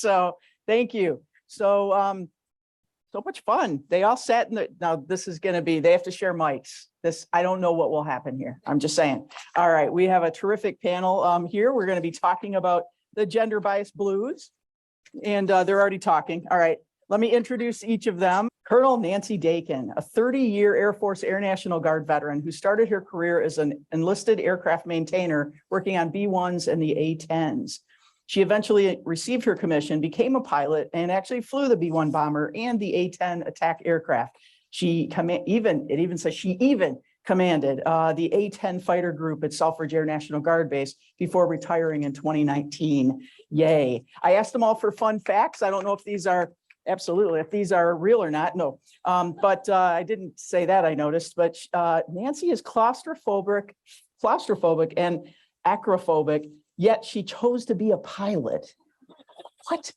So thank you. So so much fun. They all sat in the, now this is going to be, they have to share mics. This, I don't know what will happen here. I'm just saying. All right. We have a terrific panel here. We're going to be talking about the gender bias blues, and they're already talking. All right. Let me introduce each of them. Colonel Nancy Dakin, a 30-year Air Force Air National Guard veteran who started her career as an enlisted aircraft maintainer working on B-1s and the A-10s. She eventually received her commission, became a pilot, and actually flew the B-1 bomber and the A-10 attack aircraft. It even says she even commanded the A-10 fighter group at Selfridge Air National Guard Base before retiring in 2019. Yay. I asked them all for fun facts. I don't know if these are absolutely, if these are real or not, no. But I didn't say that, I noticed, but Nancy is claustrophobic and acrophobic, yet she chose to be a pilot. What?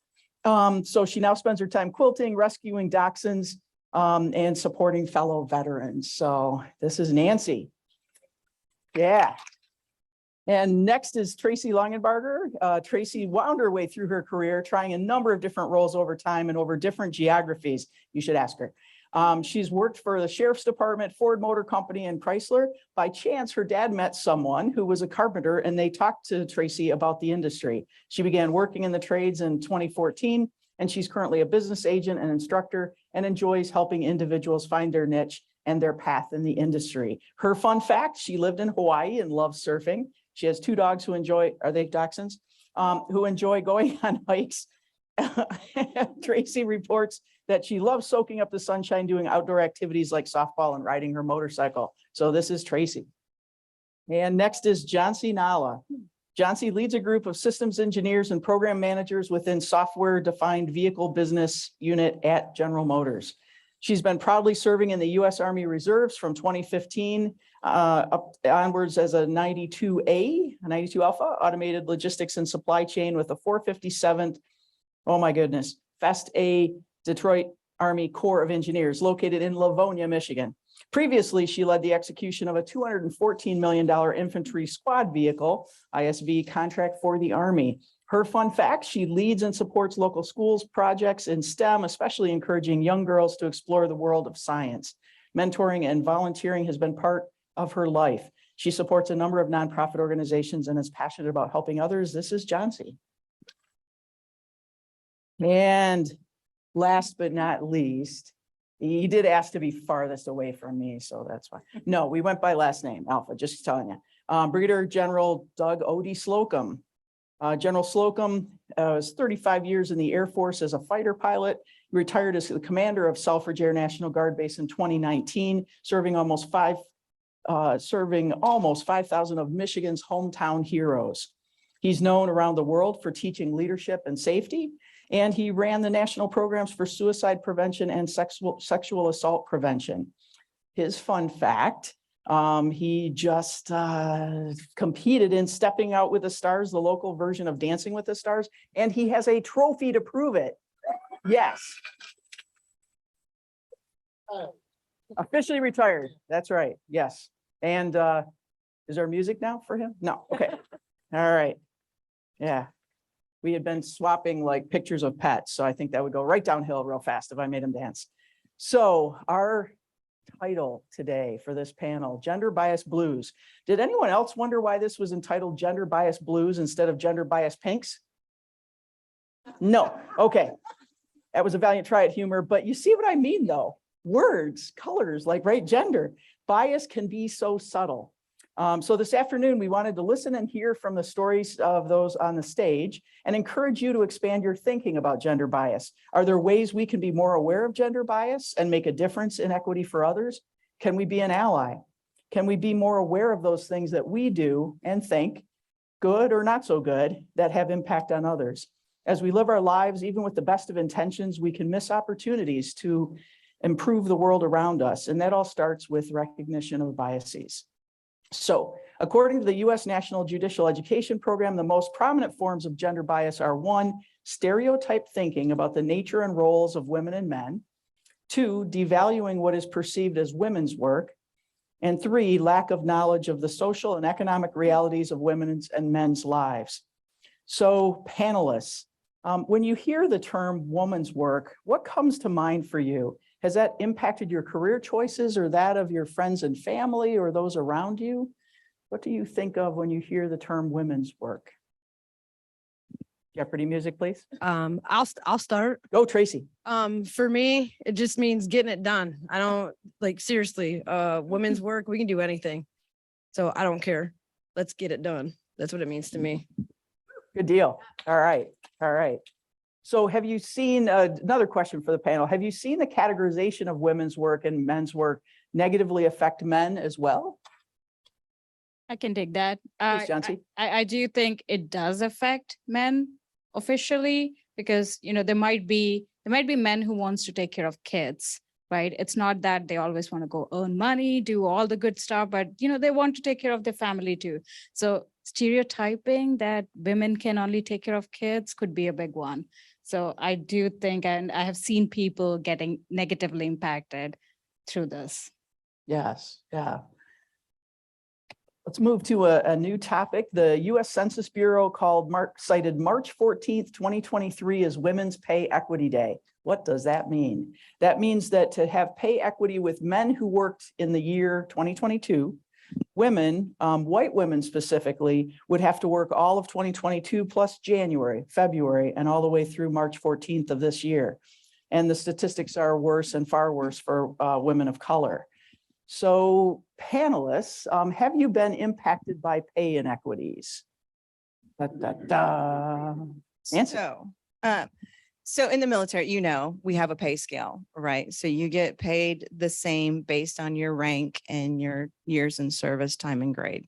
So she now spends her time quilting, rescuing dachshunds, and supporting fellow veterans. So this is Nancy. Yeah. And next is Tracy Longenbarger. Tracy wound her way through her career, trying a number of different roles over time and over different geographies. You should ask her. She's worked for the Sheriff's Department, Ford Motor Company, and Chrysler. By chance, her dad met someone who was a carpenter, and they talked to Tracy about the industry. She began working in the trades in 2014, and she's currently a business agent and instructor and enjoys helping individuals find their niche and their path in the industry. Her fun fact, she lived in Hawaii and loves surfing. She has 2 dogs who enjoy, are they dachshunds? Who enjoy going on hikes. Tracy reports that she loves soaking up the sunshine, doing outdoor activities like softball and riding her motorcycle. So this is Tracy. And next is Jansi Nala. Jansi leads a group of systems engineers and program managers within software-defined vehicle business unit at General Motors. She's been proudly serving in the U.S. Army Reserves from 2015 up onwards as a 92A, a 92 Alpha, automated logistics and supply chain with a 457th, oh my goodness, Fest A Detroit Army Corps of Engineers located in Livonia, Michigan. Previously, she led the execution of a $214 million infantry squad vehicle, ISV contract for the Army. Her fun fact, she leads and supports local schools projects in STEM, especially encouraging young girls to explore the world of science. Mentoring and volunteering has been part of her life. She supports a number of nonprofit organizations and is passionate about helping others. This is Jansi. And last but not least, he did ask to be farthest away from me, so that's fine. No, we went by last name, Alpha, just telling you. Brigadier General Doug O.D. Slocum. General Slocum was 35 years in the Air Force as a fighter pilot. He retired as the commander of Selfridge Air National Guard Base in 2019, serving almost 5,000 of Michigan's hometown heroes. He's known around the world for teaching leadership and safety, and he ran the national programs for suicide prevention and sexual assault prevention. His fun fact, he just competed in Stepping Out with the Stars, the local version of Dancing with the Stars, and he has a trophy to prove it. Yes. Officially retired. That's right. Yes. And is there music now for him? No. Okay. All right. Yeah. We had been swapping like pictures of pets, so I think that would go right downhill real fast if I made him dance. So our title today for this panel, Gender Bias Blues. Did anyone else wonder why this was entitled Gender Bias Blues instead of Gender Bias Pinks? No. Okay. That was a valiant try at humor, but you see what I mean though. Words, colors, like right, gender. Bias can be so subtle. So this afternoon, we wanted to listen and hear from the stories of those on the stage and encourage you to expand your thinking about gender bias. Are there ways we can be more aware of gender bias and make a difference in equity for others? Can we be an ally? Can we be more aware of those things that we do and think, good or not so good, that have impact on others? As we live our lives, even with the best of intentions, we can miss opportunities to improve the world around us. And that all starts with recognition of biases. So, according to the U.S. National Judicial Education Program, the most prominent forms of gender bias are 1, stereotype thinking about the nature and roles of women and men, 2, devaluing what is perceived as women's work, and 3, lack of knowledge of the social and economic realities of women's and men's lives. So, panelists, When you hear the term woman's work, what comes to mind for you? Has that impacted your career choices or that of your friends and family or those around you? What do you think of when you hear the term women's work? Jeopardy music, please. I'll start. Go, Tracy. For me, it just means getting it done. I don't like seriously, women's work, we can do anything. So I don't care. Let's get it done. That's what it means to me. Good deal. All right. All right. So have you seen, another question for the panel, have you seen the categorization of women's work and men's work negatively affect men as well? I can take that. Please, Jancy. I do think it does affect men officially because, you know, there might be men who wants to take care of kids, right? It's not that they always want to go earn money, do all the good stuff, but, you know, they want to take care of their family too. So stereotyping that women can only take care of kids could be a big one. So I do think, and I have seen people getting negatively impacted through this. Yes. Yeah. Let's move to a new topic. The U.S. Census Bureau cited March 14th, 2023 as Women's Pay Equity Day. What does that mean? That means that to have pay equity with men who worked in the year 2022, women, white women specifically, would have to work all of 2022 plus January, February, and all the way through March 14th of this year. And the statistics are worse and far worse for women of color. So panelists, have you been impacted by pay inequities? Nancy. So in the military, you know, we have a pay scale, right? So you get paid the same based on your rank and your years in service, time and grade,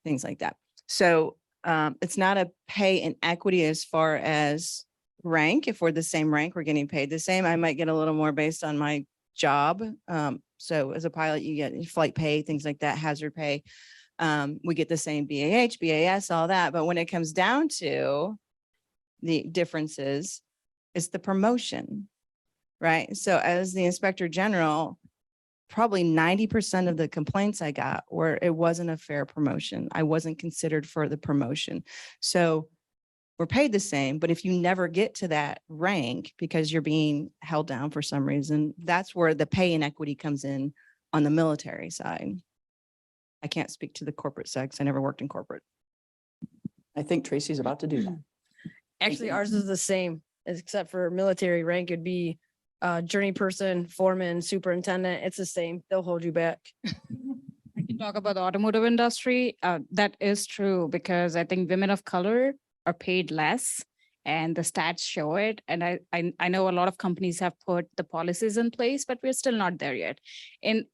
things like that. So it's not a pay inequity as far as rank. If we're the same rank, we're getting paid the same. I might get a little more based on my job. So as a pilot, you get flight pay, things like that, hazard pay. We get the same BAH, BAS, all that. But when it comes down to the differences, it's the promotion, right? So as the inspector general, probably 90% of the complaints I got were it wasn't a fair promotion. I wasn't considered for the promotion. So we're paid the same, but if you never get to that rank because you're being held down for some reason, that's where the pay inequity comes in on the military side. I can't speak to the corporate side because I never worked in corporate. I think Tracy's about to do that. Actually, ours is the same, except for military rank, it'd be journey person, foreman, superintendent. It's the same. They'll hold you back. I can talk about the automotive industry. That is true because I think women of color are paid less and the stats show it. And I know a lot of companies have put the policies in place, but we're still not there yet. In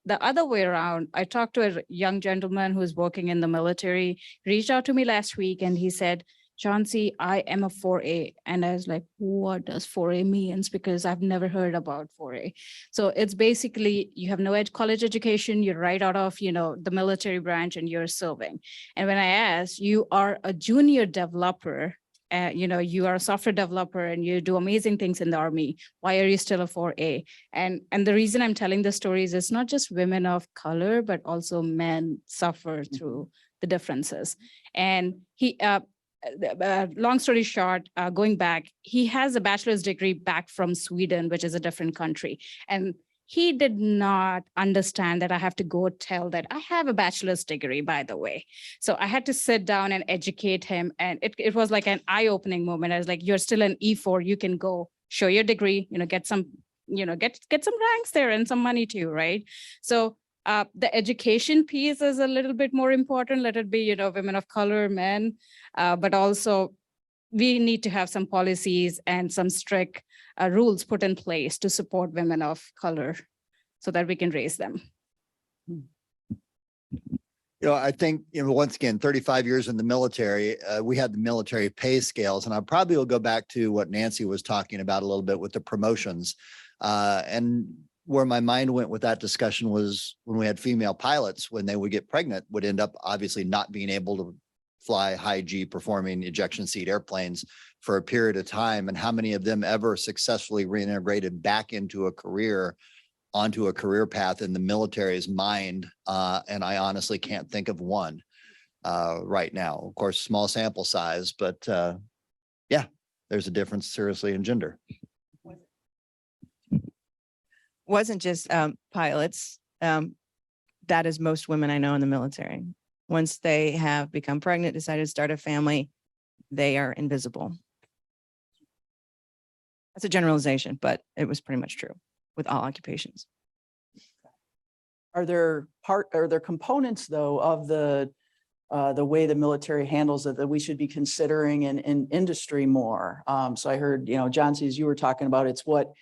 the other way around, I talked to a young gentleman who's working in the military, reached out to me last week and he said, Chauncey, I am a 4A. And I was like, what does 4A means? Because I've never heard about 4A. So it's basically, you have no college education, you're right out of, you know, the military branch and you're serving. And when I asked, you are a junior developer, you know, you are a software developer and you do amazing things in the Army. Why are you still a 4A? And the reason I'm telling the stories is not just women of color, but also men suffer through the differences. And he, long story short, going back, he has a bachelor's degree back from Sweden, which is a different country. And he did not understand that I have to go tell that I have a bachelor's degree, by the way. So I had to sit down and educate him. And it was like an eye-opening moment. I was like, you're still an E4, you can go show your degree, you know, get some, you know, get some ranks there and some money too, right? So the education piece is a little bit more important. Let it be, you know, women of color, men, but also we need to have some policies and some strict rules put in place to support women of color so that we can raise them. You know, I think, you know, once again, 35 years in the military, we had the military pay scales, and I probably will go back to what Nancy was talking about a little bit with the promotions. And where my mind went with that discussion was when we had female pilots, when they would get pregnant, would end up obviously not being able to fly high G performing ejection seat airplanes for a period of time. And how many of them ever successfully reintegrated back into a career, onto a career path in the military's mind? And I honestly can't think of one right now. Of course, small sample size, but yeah, there's a difference seriously in gender. Wasn't just pilots. That is most women I know in the military. Once they have become pregnant, decided to start a family, they are invisible. That's a generalization, but it was pretty much true with all occupations. Are there components though of the way the military handles it that we should be considering in industry more? So I heard, John, as you were talking about, it's what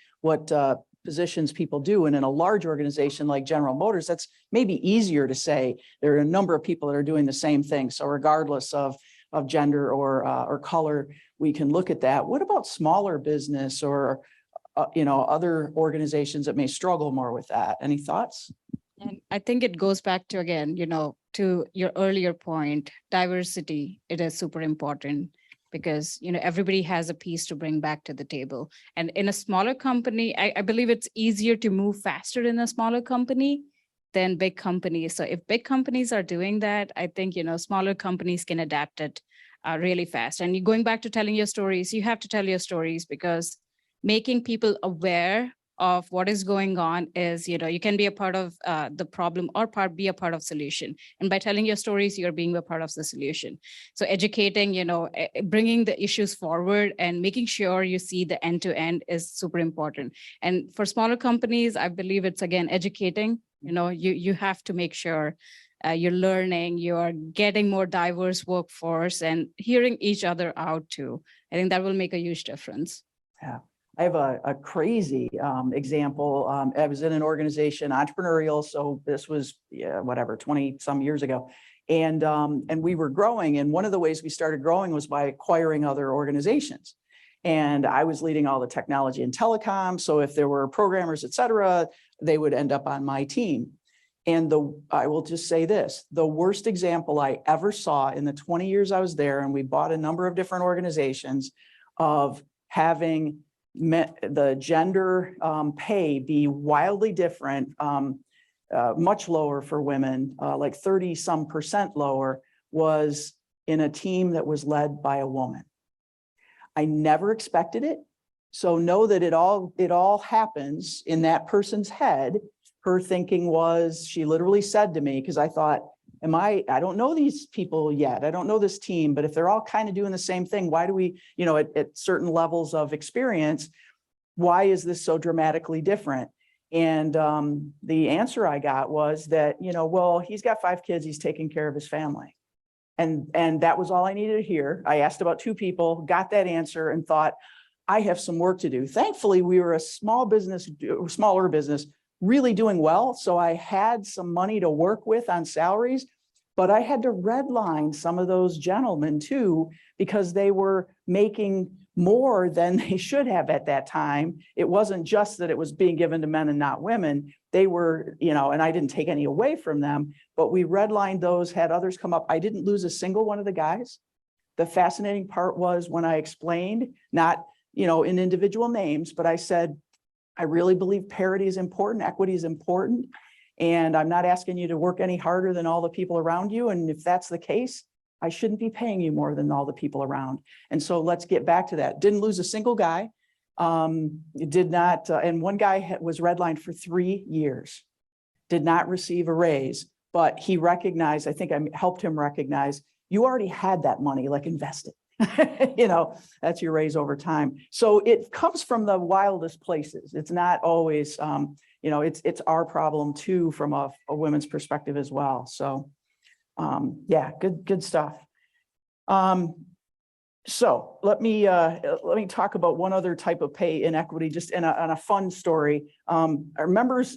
positions people do. And in a large organization like General Motors, that's maybe easier to say. There are a number of people that are doing the same thing. So regardless of gender or color, we can look at that. What about smaller business or, other organizations that may struggle more with that? Any thoughts? And I think it goes back to, again, to your earlier point, diversity, it is super important because, everybody has a piece to bring back to the table. And in a smaller company, I believe it's easier to move faster in a smaller company than big companies. So if big companies are doing that, I think, smaller companies can adapt it really fast. And going back to telling your stories, you have to tell your stories because making people aware of what is going on is, you can be a part of the problem or be a part of solution. And by telling your stories, you're being a part of the solution. So educating, bringing the issues forward and making sure you see the end to end is super important. And for smaller companies, I believe it's, again, educating, you have to make sure you're learning, you're getting more diverse workforce and hearing each other out too. I think that will make a huge difference. Yeah. I have a crazy example. I was in an organization, entrepreneurial. So this was, 20 some years ago. And we were growing. And one of the ways we started growing was by acquiring other organizations. And I was leading all the technology and telecom. So if there were programmers, et cetera, they would end up on my team. And I will just say this, the worst example I ever saw in the 20 years I was there, and we bought a number of different organizations, of having the gender pay be wildly different, much lower for women, like 30% lower, was in a team that was led by a woman. I never expected it. So know that it all happens in that person's head. Her thinking was, she literally said to me, because I thought, I don't know these people yet. I don't know this team, but if they're all kind of doing the same thing, why do we, at certain levels of experience, why is this so dramatically different? And the answer I got was that, well, he's got 5 kids, he's taking care of his family. And that was all I needed to hear. I asked about 2 people, got that answer, and thought, I have some work to do. Thankfully, we were a smaller business, really doing well. So I had some money to work with on salaries, but I had to redline some of those gentlemen too, because they were making more than they should have at that time. It wasn't just that it was being given to men and not women. They were, and I didn't take any away from them, but we redlined those, had others come up. I didn't lose a single one of the guys. The fascinating part was when I explained, not, in individual names, but I said, I really believe parity is important, equity is important, and I'm not asking you to work any harder than all the people around you. And if that's the case, I shouldn't be paying you more than all the people around. And so let's get back to that. Didn't lose a single guy. Did not, and one guy was redlined for 3 years, did not receive a raise, but he recognized, I think I helped him recognize, you already had that money, like invest it. That's your raise over time. So it comes from the wildest places. It's not always, it's our problem too, from a women's perspective as well. So yeah, good stuff. So let me talk about one other type of pay inequity, just on a fun story. Are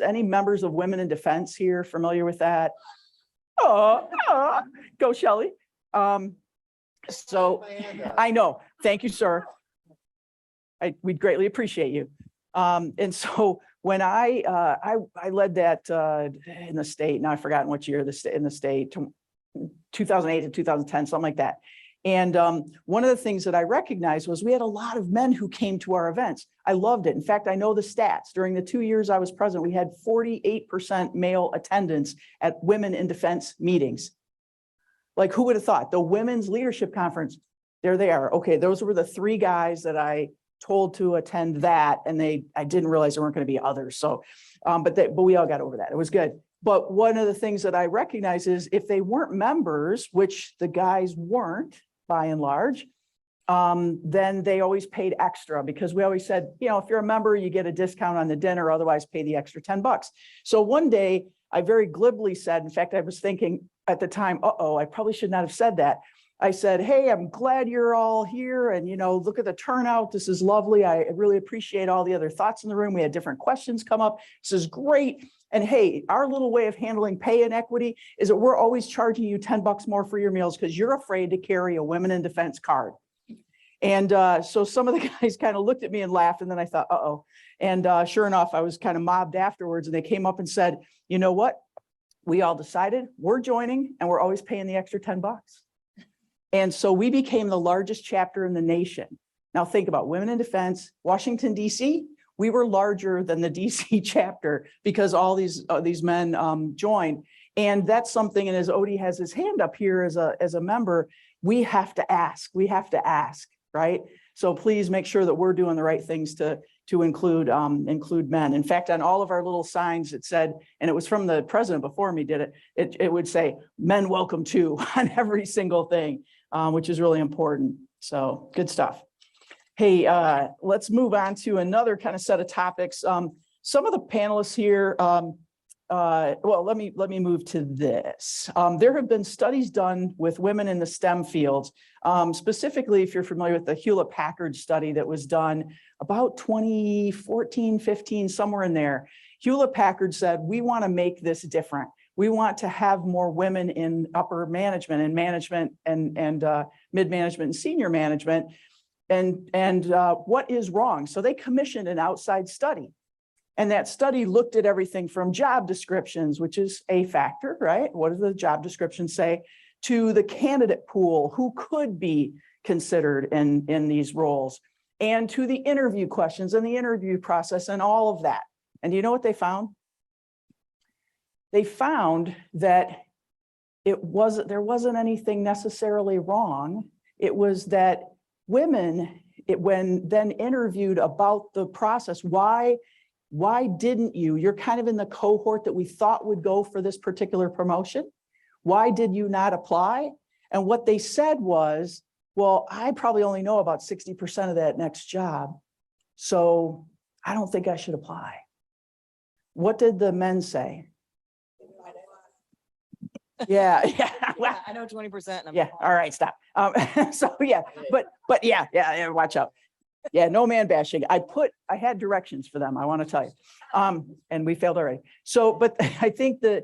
any members of Women in Defense here familiar with that? Go Shelley. So I know, thank you, sir. We'd greatly appreciate you. And so when I led that in the state, now I've forgotten which year in the state, 2008 to 2010, something like that. And one of the things that I recognized was we had a lot of men who came to our events. I loved it. In fact, I know the stats. During the 2 years I was president, we had 48% male attendance at Women in Defense meetings. Like, who would have thought? The Women's Leadership Conference, There they are. Okay, those were the three guys that I told to attend that, and I didn't realize there weren't going to be others. So, but we all got over that. It was good. But one of the things that I recognize is if they weren't members, which the guys weren't by and large, then they always paid extra because we always said, you know, if you're a member, you get a discount on the dinner, otherwise pay the extra $10. So one day I very glibly said, in fact, I was thinking at the time, I probably should not have said that. I said, hey, I'm glad you're all here. And, you know, look at the turnout. This is lovely. I really appreciate all the other thoughts in the room. We had different questions come up. This is great. And hey, our little way of handling pay inequity is that we're always charging you $10 more for your meals because you're afraid to carry a women in defense card. And so some of the guys kind of looked at me and laughed. And then I thought, And sure enough, I was kind of mobbed afterwards. And they came up and said, you know what? We all decided we're joining and we're always paying the extra $10. And so we became the largest chapter in the nation. Now think about women in defense, Washington, D.C. We were larger than the DC chapter because all these men joined. And that's something, and as Odie has his hand up here as a member, we have to ask, right? So please make sure that we're doing the right things to include men. In fact, on all of our little signs, it said, and it was from the president before me did it, it would say, men welcome to on every single thing, which is really important. So good stuff. Hey, let's move on to another kind of set of topics. Some of the panelists here, well, let me move to this. There have been studies done with women in the STEM fields. Specifically, if you're familiar with the Hewlett-Packard study that was done about 2014, 15, somewhere in there. Hewlett-Packard said, we want to make this different. We want to have more women in upper management and management and mid-management and senior management. And what is wrong? So they commissioned an outside study. And that study looked at everything from job descriptions, which is a factor, right? What does the job description say? To the candidate pool, who could be considered in these roles, and to the interview questions and the interview process and all of that. And you know what they found? They found that there wasn't anything necessarily wrong. It was that women, when then interviewed about the process, why didn't you're kind of in the cohort that we thought would go for this particular promotion. Why did you not apply? And what they said was, well, I probably only know about 60% of that next job. So I don't think I should apply. What did the men say? Yeah. Yeah, I know 20%. Yeah. All right. Stop. So yeah, but yeah, watch out. Yeah. No man bashing. I had directions for them. I want to tell you. And we failed already. So, but I think the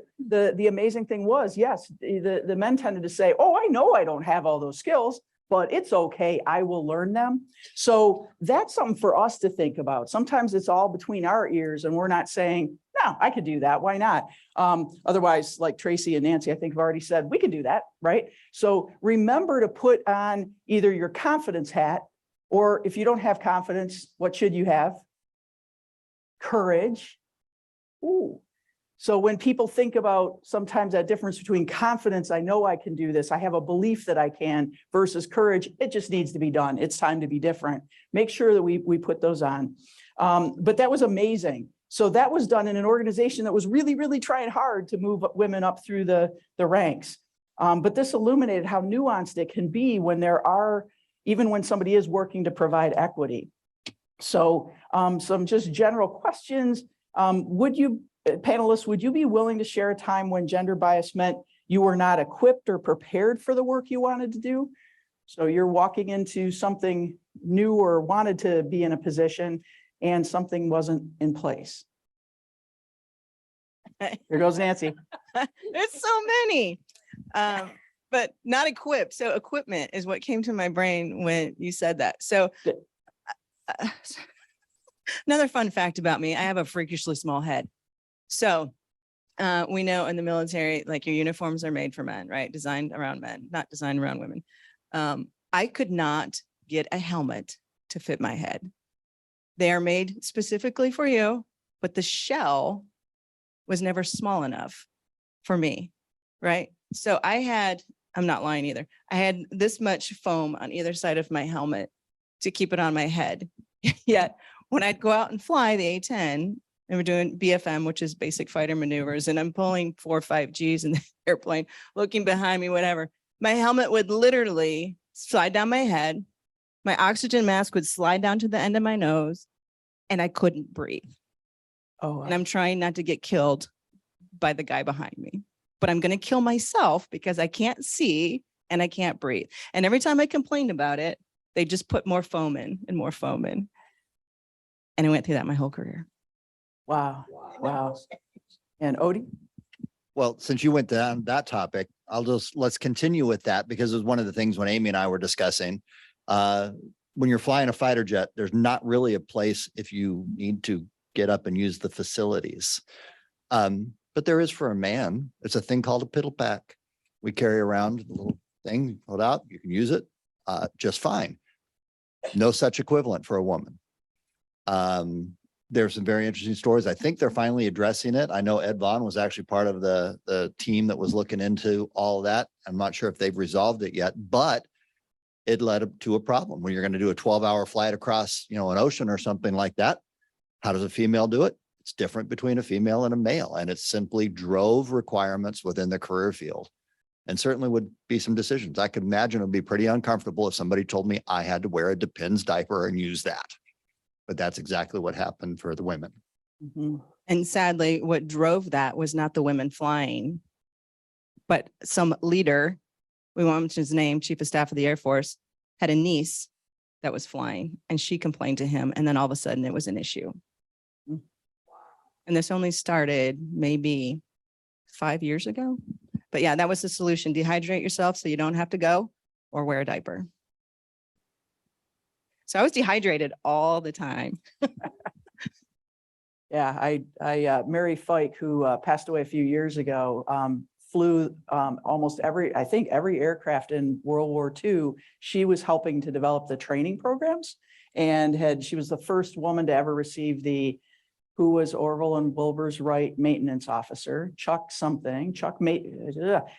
amazing thing was, yes, the men tended to say, oh, I know I don't have all those skills, but it's okay. I will learn them. So that's something for us to think about. Sometimes it's all between our ears and we're not saying, no, I could do that. Why not? Otherwise, like Tracy and Nancy, I think have already said, we can do that, right? So remember to put on either your confidence hat, or if you don't have confidence, what should you have? Courage. Ooh. So when people think about sometimes that difference between confidence, I know I can do this, I have a belief that I can, versus courage, it just needs to be done. It's time to be different. Make sure that we put those on. But that was amazing. So that was done in an organization that was really, really trying hard to move women up through the ranks. But this illuminated how nuanced it can be when even when somebody is working to provide equity. So some just general questions. Panelists, would you be willing to share a time when gender bias meant you were not equipped or prepared for the work you wanted to do? So you're walking into something new or wanted to be in a position and something wasn't in place. Here goes Nancy. There's so many, but not equipped. So equipment is what came to my brain when you said that. So another fun fact about me, I have a freakishly small head. So we know in the military, like your uniforms are made for men, right? Designed around men, not designed around women. I could not get a helmet to fit my head. They are made specifically for you, but the shell was never small enough for me, right? So I had I'm not lying either. I had this much foam on either side of my helmet to keep it on my head. Yet when I'd go out and fly the A-10, and we're doing BFM, which is basic fighter maneuvers, and I'm pulling 4 or 5 Gs in the airplane, looking behind me, whatever. My helmet would literally slide down my head. My oxygen mask would slide down to the end of my nose, and I couldn't breathe. Oh, And I'm trying not to get killed by the guy behind me, but I'm going to kill myself because I can't see and I can't breathe. And every time I complained about it, they just put more foam in and more foam in. And I went through that my whole career. wow, wow. And Odie? Well, since you went down that topic, let's continue with that because it was one of the things when Amy and I were discussing. When you're flying a fighter jet, there's not really a place if you need to get up and use the facilities. But there is for a man. It's a thing called a piddle pack. We carry around a little thing, pull it out, you can use it just fine. No such equivalent for a woman. There's some very interesting stories. I think they're finally addressing it. I know Ed Vaughn was actually part of the team that was looking into all of that. I'm not sure if they've resolved it yet, but it led up to a problem when you're going to do a 12-hour flight across, an ocean or something like that. How does a female do it? It's different between a female and a male, and it simply drove requirements within the career field. And certainly would be some decisions. I could imagine it would be pretty uncomfortable if somebody told me I had to wear a Depends diaper and use that. But that's exactly what happened for the women. Mhm. And sadly, what drove that was not the women flying, but some leader, we won't mention his name, Chief of Staff of the Air Force, had a niece that was flying and she complained to him. And then all of a sudden it was an issue. Mm. And this only started maybe 5 years ago. But yeah, that was the solution. Dehydrate yourself so you don't have to go or wear a diaper. So I was dehydrated all the time. Yeah, Mary Fike, who passed away a few years ago, flew almost every aircraft in World War II. She was helping to develop the training programs, and she was the first woman to ever receive who was Orville and Wilbur's Wright maintenance officer,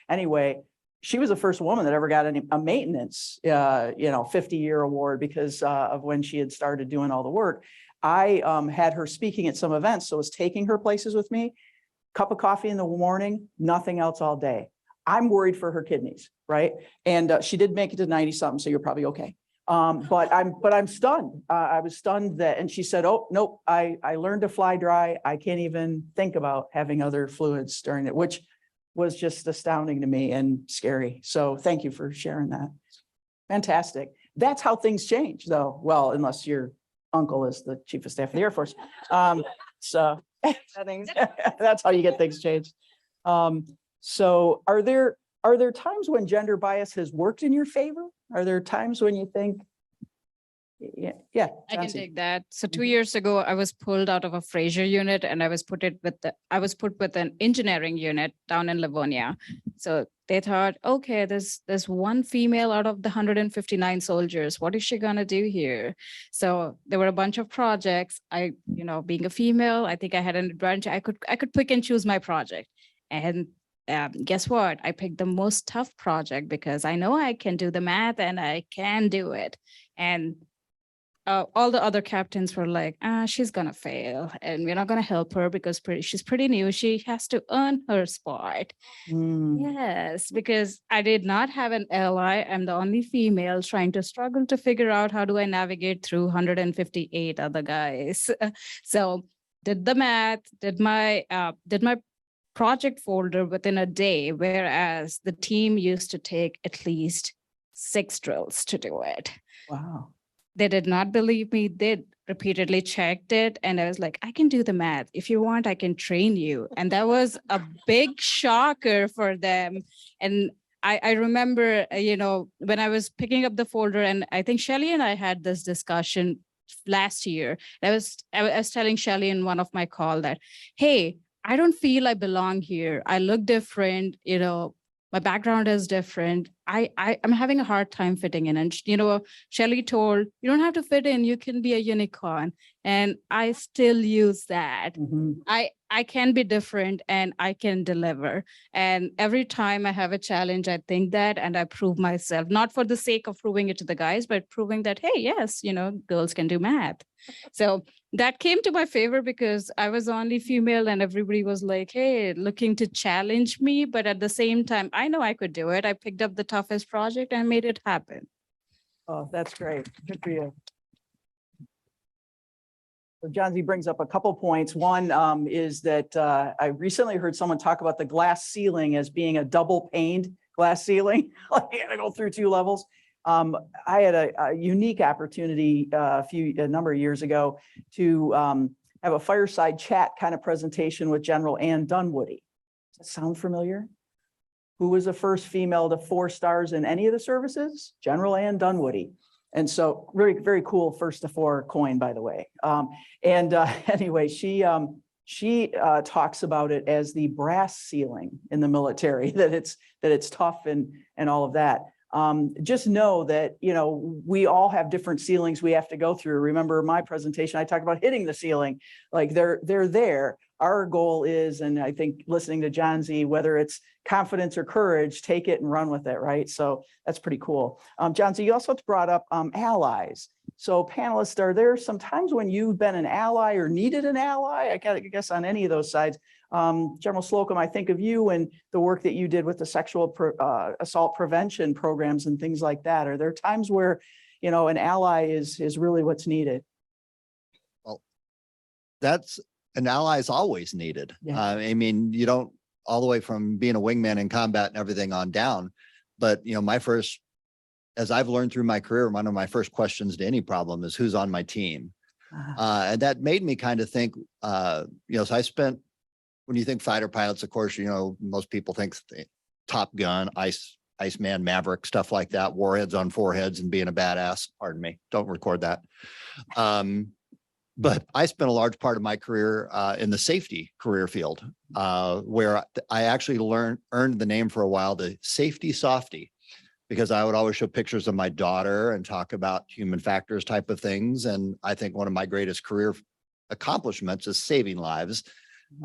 anyway, she was the first woman that ever got a maintenance, 50-year award because of when she had started doing all the work. I had her speaking at some events, so I was taking her places with me, cup of coffee in the morning, nothing else all day. I'm worried for her kidneys, right? And she did make it to 90 something, so you're probably okay. But I'm stunned. I was stunned that, and she said, "Oh, nope, I learned to fly dry. I can't even think about having other fluids during it," which was just astounding to me and scary. So thank you for sharing that. Fantastic. That's how things change though. Well, unless your uncle is the Chief of Staff of the Air Force. So that's how you get things changed. So are there times when gender bias has worked in your favor? Are there times when you think, yeah, I can Johnson. take that. So 2 Mhm. years ago, I was pulled out of a Fraser unit and I was put with an engineering unit down in Livonia. So they thought, okay, there's one female out of the 159 soldiers. What is she gonna do here? So there were a bunch of projects. Being a female, I think I had an advantage. I could pick and choose my project. And guess what? I picked the most tough project because I know I can do the math and I can do it. And all the other captains were like, she's gonna fail and we're not gonna help her because she's pretty new. She has to earn her spot. Mm, Yes, because I did not have an ally. I'm the only female trying to struggle to figure out how do I navigate through 158 other guys. So did the math, did my project folder within a day, whereas the team used to take at least 6 drills to do it. wow. They did not believe me. They repeatedly checked it. And I was like, I can do the math. If you want, I can train you. And that was a big shocker for them. And I remember, when I was picking up the folder, and I think Shelly and I had this discussion last year. I was telling Shelly in one of my call that, hey, I don't feel I belong here. I look different, my background is different. I'm having a hard time fitting in. And, Shelly told, you don't have to fit in. You can be a unicorn. And I still use that. Mhm. I can be different and I can deliver. And every time I have a challenge, I think that and I prove myself, not for the sake of proving it to the guys, but proving that, hey, yes, girls can do math. So that came to my favor because I was only female and everybody was like, hey, looking to challenge me. But at the same time, I know I could do it. I picked up the toughest project and made it happen. Oh, that's great. Good for you. So John Z brings up a couple points. One is that I recently heard someone talk about the glass ceiling as being a double paned glass ceiling. Like you had to go through 2 levels. I had a unique opportunity a number of years ago to have a fireside chat kind of presentation with General Ann Dunwoody. Does that sound familiar? Who was the first female to 4 stars in any of the services? General Ann Dunwoody. And so very, very cool first to 4 coin, by the way. Anyway, she talks about it as the brass ceiling in the military, that it's tough and all of that. Just know that, we all have different ceilings we have to go through. Remember my presentation, I talked about hitting the ceiling, like they're there. Our goal is, and I think listening to John Z, whether it's confidence or courage, take it and run with it, right? So that's pretty cool. John Z, you also brought up allies. So panelists, are there some times when you've been an ally or needed an ally? I guess on any of those sides. General Slocum, I think of you and the work that you did with the sexual assault prevention programs and things like that. Are there times where, an ally is really what's needed? Well, an ally is always needed. Yeah. I mean, you don't all the way from being a wingman in combat and everything on down. But, as I've learned through my career, one of my first questions to any problem is who's on my team. And that made me kind of think, so I spent, when you think fighter pilots, of course, most people think Top Gun, Iceman, Maverick, stuff like that, warheads on foreheads and being a badass. Pardon me, don't record that. But I spent a large part of my career in the safety career field, where I actually earned the name for a while, the safety softy, because I would always show pictures of my daughter and talk about human factors type of things. And I think one of my greatest career accomplishments is saving lives.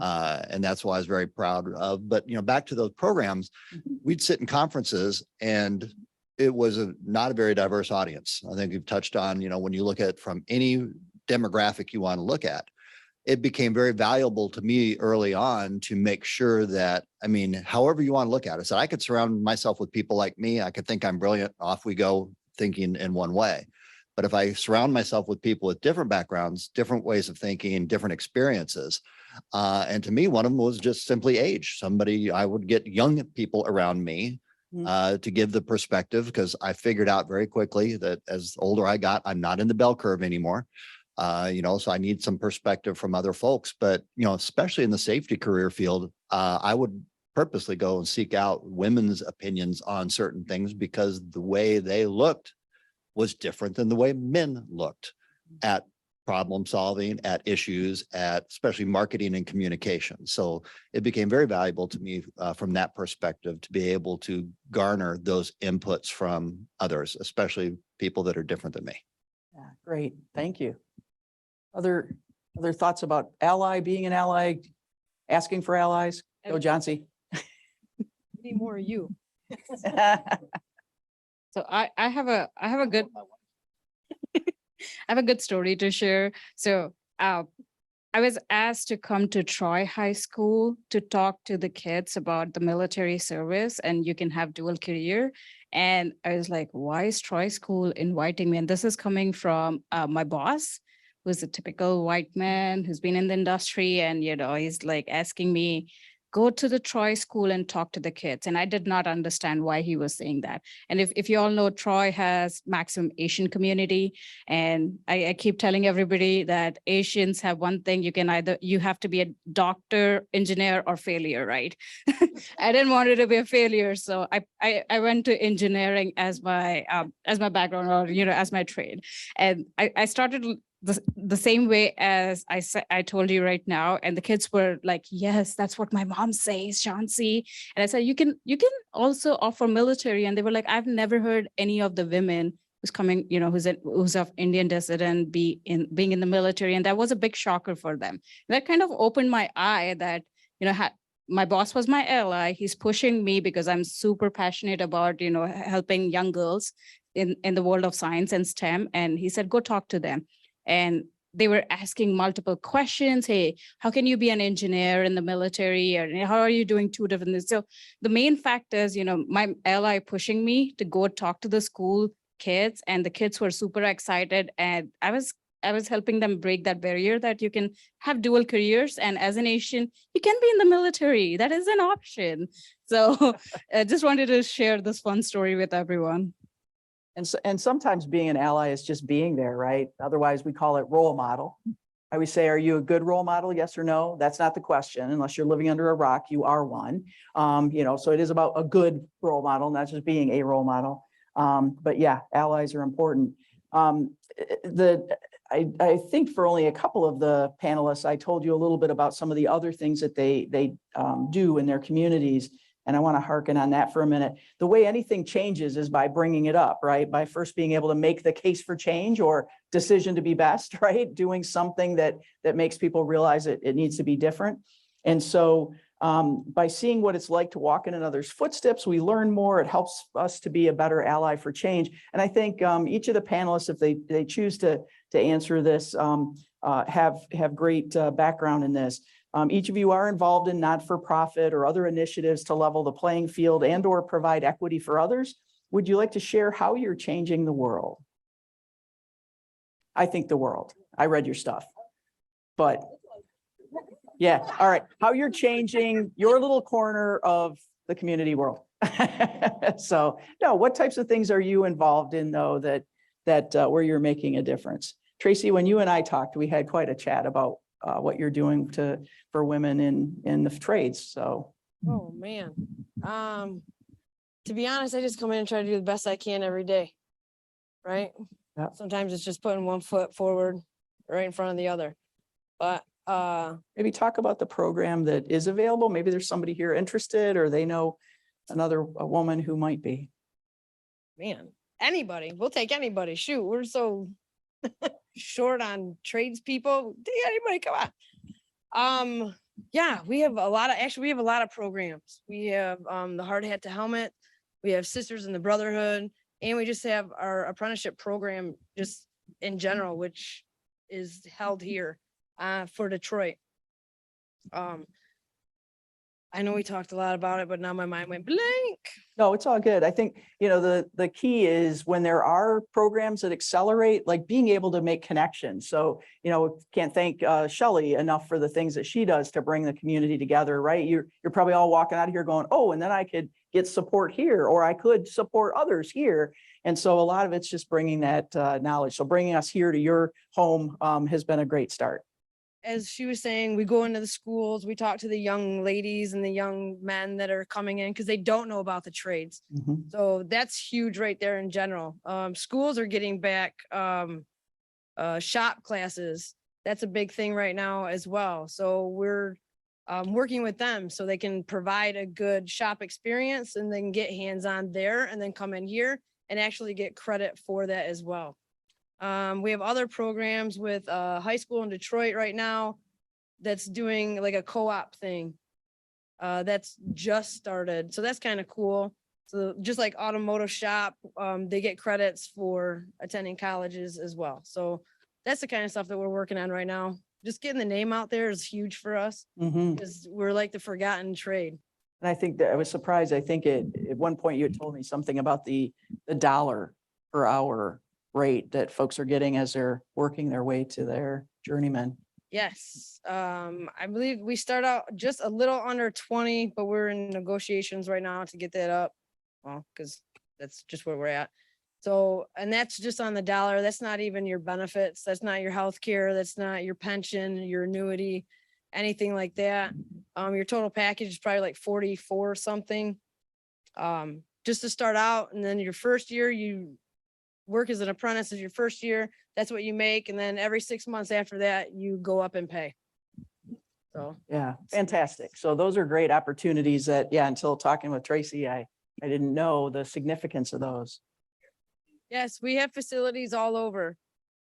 And that's why I was very proud of. But, back to those programs, we'd sit in conferences and it was not a very diverse audience. I think you've touched on, when you look at from any demographic you want to look at, it became very valuable to me early on to make sure that, however you want to look at it, so I could surround myself with people like me. I could think I'm brilliant. Off we go, thinking in one way. But if I surround myself with people with different backgrounds, different ways of thinking, and different experiences, and to me, one of them was just simply age. I would get young people around me to give the perspective, because I figured out very quickly that as older I got, I'm not in the bell curve anymore. So I need some perspective from other folks, but, especially in the safety career field, I would purposely go and seek out women's opinions on certain things because the way they looked was different than the way men looked at problem solving, at issues, at especially marketing and communication. So it became very valuable to me from that perspective to be able to garner those inputs from others, especially people that are different than me. Yeah, great. Thank you. Other thoughts about being an ally, asking for allies? Go, John C. Need more of you. So I have a good I have a good story to share. So I was asked to come to Troy High School to talk to the kids about the military service and you can have dual career. And I was like, why is Troy School inviting me? And this is coming from my boss, who's a typical white man who's been in the industry. And, he's like asking me, go to the Troy School and talk to the kids. And I did not understand why he was saying that. And if you all know, Troy has maximum Asian community. And I keep telling everybody that Asians have one thing, you have to be a doctor, engineer, or failure, right? I didn't want it to be a failure. So I went to engineering as my background, or, as my trade. And I started the same way as I told you right now. And the kids were like, yes, that's what my mom says, Shansi. And I said, you can also offer military. And they were like, I've never heard any of the women who's coming, who's of Indian descent, being in the military. And that was a big shocker for them. That kind of opened my eye that, my boss was my ally. He's pushing me because I'm super passionate about, helping young girls in the world of science and STEM. And he said, go talk to them. And they were asking multiple questions. Hey, how can you be an engineer in the military? Or how are you doing two different things? So the main fact is, my ally pushing me to go talk to the school kids, and the kids were super excited. And I was helping them break that barrier that you can have dual careers. And as an Asian, you can be in the military. That is an option. So I just wanted to share this fun story with everyone. And sometimes being an ally is just being there, right? Otherwise, we call it role model. I always say, are you a good role model? Yes or no? That's not the question. Unless you're living under a rock, you are one. So it is about a good role model, not just being a role model. But yeah, allies are important. I think for only a couple of the panelists, I told you a little bit about some of the other things that they do in their communities. And I want to hearken on that for a minute. The way anything changes is by bringing it up, right? By first being able to make the case for change or decision to be best, right? Doing something that makes people realize it needs to be different. And so by seeing what it's like to walk in another's footsteps, we learn more. It helps us to be a better ally for change. And I think each of the panelists, if they choose to answer this, have great background in this. Each of you are involved in not-for-profit or other initiatives to level the playing field and or provide equity for others. Would you like to share how you're changing the world? I think the world. I read your stuff, but yeah. All right. How you're changing your little corner of the community world. So no, what types of things are you involved in though that where you're making a difference? Tracy, when you and I talked, we had quite a chat about what you're doing for women in the trades. So. Oh, man. To be honest, I just come in and try to do the best I can every day. Right. Yeah. Sometimes it's just putting one foot forward right in front of the other. But maybe talk about the program that is available. Maybe there's somebody here interested, or they know a woman who might be. Man, anybody, we'll take anybody. Shoot, we're so short on tradespeople. Anybody, come on. Yeah, we have a lot of programs. We have the hard hat to helmet. We have Sisters in the Brotherhood, and we just have our apprenticeship program just in general, which is held here for Detroit. I know we talked a lot about it, but now my mind went blank. No, it's all good. I think, the key is when there are programs that accelerate, like being able to make connections. So, can't thank Shelley enough for the things that she does to bring the community together, right? You're probably all walking out of here going, oh, and then I could get support here, or I could support others here. And so a lot of it's just bringing that knowledge. So bringing us here to your home has been a great start. As she was saying, we go into the schools, we talk to the young ladies and the young men that are coming in because they don't know about the trades. Mm-hmm. So that's huge right there in general. Schools are getting back shop classes. That's a big thing right now as well. So we're working with them so they can provide a good shop experience and then get hands-on there and then come in here and actually get credit for that as well. We have other programs with high school in Detroit right now that's doing like a co-op thing that's just started. So that's kind of cool. So just like automotive shop, they get credits for attending colleges as well. So that's the kind of stuff that we're working on right now. Just getting the name out there is huge for us because we're like the forgotten trade. And I think that I was surprised. I think at one point you had told me something about the $1 per hour rate that folks are getting as they're working their way to their journeyman. Yes. I believe we start out just a little under 20, but we're in negotiations right now to get that up. Well, because that's just where we're at. So, and that's just on the dollar. That's not even your benefits. That's not your health care. That's not your pension, your annuity, anything like that. Your total package is probably like 44 something. Just to start out. And then your first year, you work as an apprentice as your first year. That's what you make. And then every 6 months after that, you go up in pay. So yeah, fantastic. So those are great opportunities that, until talking with Tracy, I didn't know the significance of those. Yes, we have facilities all over.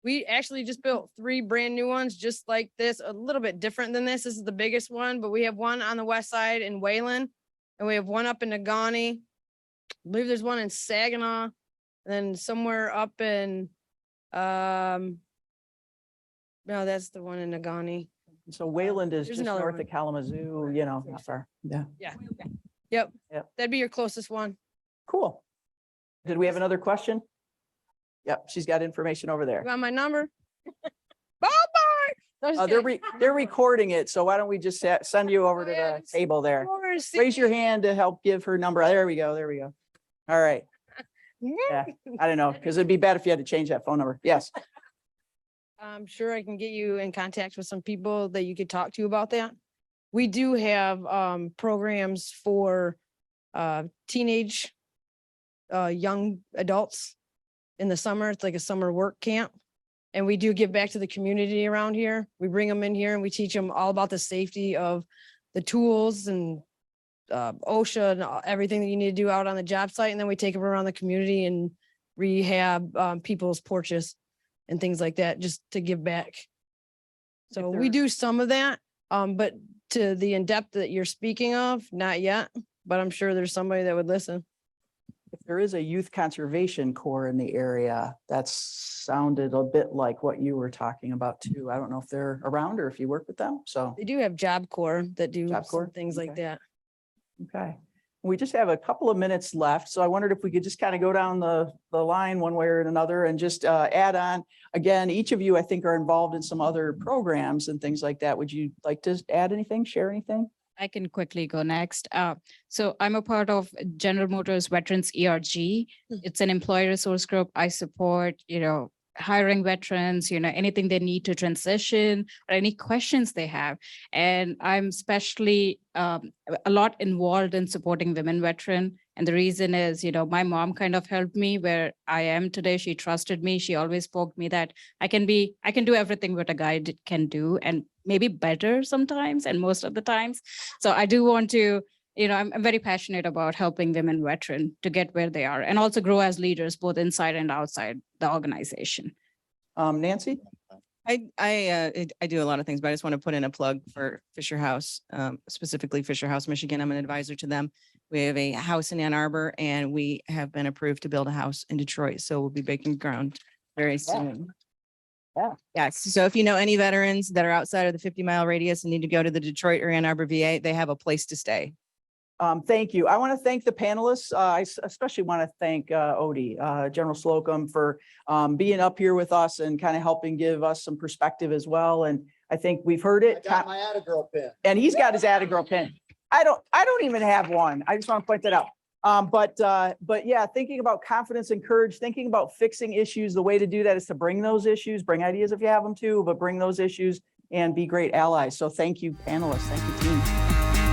We actually just built 3 brand new ones, just like this, a little bit different than this. This is the biggest one, but we have one on the west side in Wayland, and we have one up in Negaunee. I believe there's one in Saginaw, and then somewhere up in, no, that's the one in Negaunee. So Wayland is There's just another north one. of Kalamazoo, you know, not far. Yeah, Yep. Yep. That'd be your closest one. cool. Did we have another question? Yep, she's got information over You there. want my number? Bye-bye. They're recording it, so why don't we just send you over to Oh, yeah, the just- table there? Doors. Raise your hand to help give her number. There we go, there we go. All right, yeah, I don't know, because it'd be bad if you had to change that phone number. Yes, I'm sure I can get you in contact with some people that you could talk to about that. We do have programs for teenage young adults in the summer. It's like a summer work camp. And we do give back to the community around here. We bring them in here and we teach them all about the safety of the tools and OSHA and everything that you need to do out on the job site. And then we take them around the community and rehab people's porches and things like that, just to give back. So we there- do some of that, but to the in-depth that you're speaking of, not yet, but I'm sure there's somebody that would listen. if there is a youth conservation corps in the area, that sounded a bit like what you were talking about too. I don't know if they're around or if you work with them, so. They do have Job Corps that do Job Corps? some things like Okay. that. Okay, we just have a couple of minutes left, so I wondered if we could just kind of go down the line one way or another and just add on. Again, each of you, I think, are involved in some other programs and things like that. Would you like to add anything, share anything? I can quickly go next. So I'm a part of General Motors Veterans ERG. Mm. It's an employee resource group. I support, hiring veterans, anything they need to transition or any questions they have. And I'm especially a lot involved in supporting women veteran. And the reason is, my mom kind of helped me where I am today. She trusted me. She always spoke to me that I can do everything what a guy can do and maybe better sometimes and most of the times. So I do want to, I'm very passionate about helping women veteran to get where they are and also grow as leaders, both inside and outside the organization. Nancy? I do a lot of things, but I just want to put in a plug for Fisher House, specifically Fisher House, Michigan. I'm an advisor to them. We have a house in Ann Arbor and we have been approved to build a house in Detroit. So we'll be breaking ground very soon. Yeah. Yes. So if you know any veterans that are outside of the 50-mile radius and need to go to the Detroit or Ann Arbor VA, they have a place to stay. Thank you. I want to thank the panelists. I especially want to thank Odie, General Slocum, for being up here with us and kind of helping give us some perspective as well. And I think we've heard it. my Attagirl pin. And he's got his Attagirl pin. I don't even have one. I just want to point that out. But yeah, thinking about confidence and courage, thinking about fixing issues, the way to do that is to bring those issues, bring ideas if you have them too, but bring those issues and be great allies. So thank you, panelists. Thank you, team.